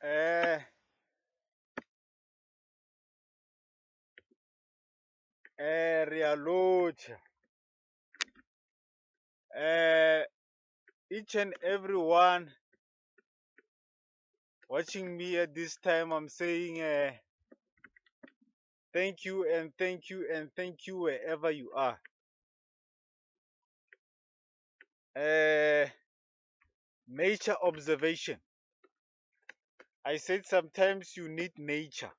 Eh, Realucha. Eh, each and everyone watching me at this time, I'm saying thank you and thank you and thank you wherever you are. Uh, Nature observation. I said sometimes you need nature.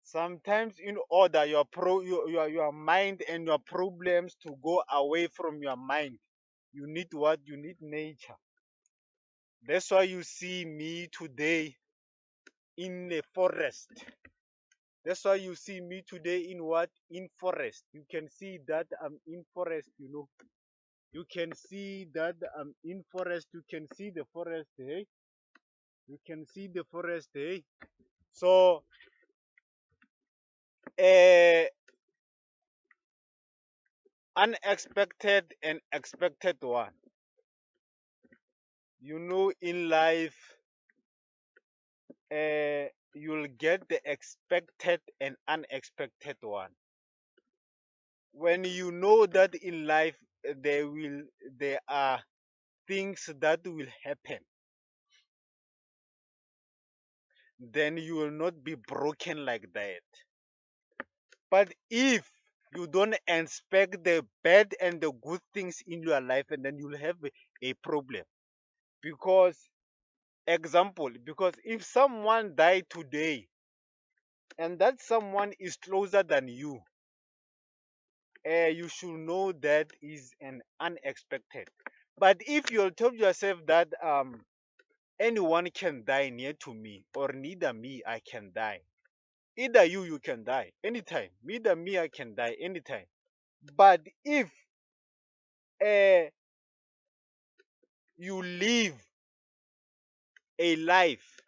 Sometimes in order your mind and your problems to go away from your mind, you need what? You need nature. That's why you see me today in the forest. That's why you see me today in what? In forest. You can see that I'm in forest. You can see that I'm in forest. You can see the forest, hey? You can see the forest, hey? So, uh, unexpected and expected one. In life, you'll get the expected and unexpected one. When you know that in life there are things that will happen, then you will not be broken like that. But if you don't expect the bad and the good things in your life, and then you'll have a problem. Because because if someone died today and that someone is closer than you, you should know that is an unexpected. But if you tell yourself that anyone can die near to me, or neither me I can die, either you can die anytime, neither me I can die anytime. But if uh, you live a life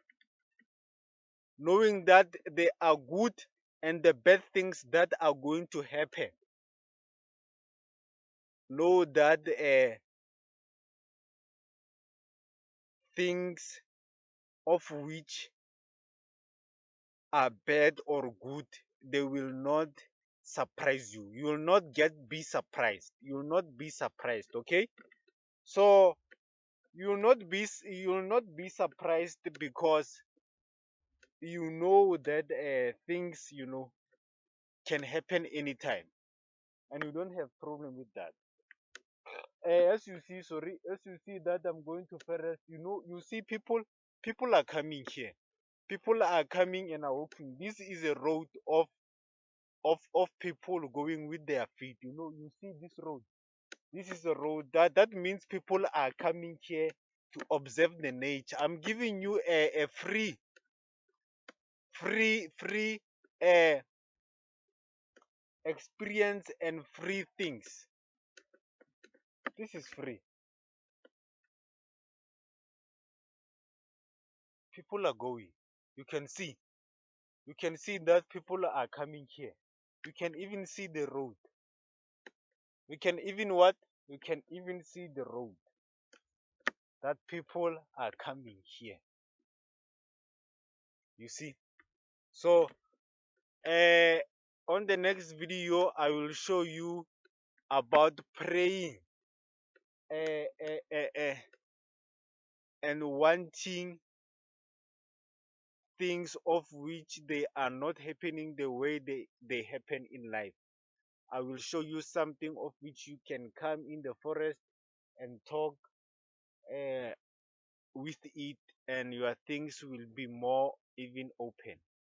knowing that there are good and the bad things that are going to happen, know that things of which are bad or good, they will not surprise you. You will not get be surprised. You will not be surprised. Okay, so you will not be surprised because you know that things can happen anytime, and you don't have problem with that. As you see that I'm going to Ferris, you see people are coming here. People are coming and are walking. This is a road of people going with their feet. You see this road. This is a road that means people are coming here to observe the nature. I'm giving you a free uh, experience and free things. This is free. People are going. You can see. You can see that people are coming here. You can even see the road. You can even what? You can even see the road that people are coming here. You see? So, uh, on the next video, I will show you about praying uh, uh, uh, uh, and wanting things of which they are not happening the way they happen in life. I will show you something of which you can come in the forest and talk uh, with it, and your things will be more even open.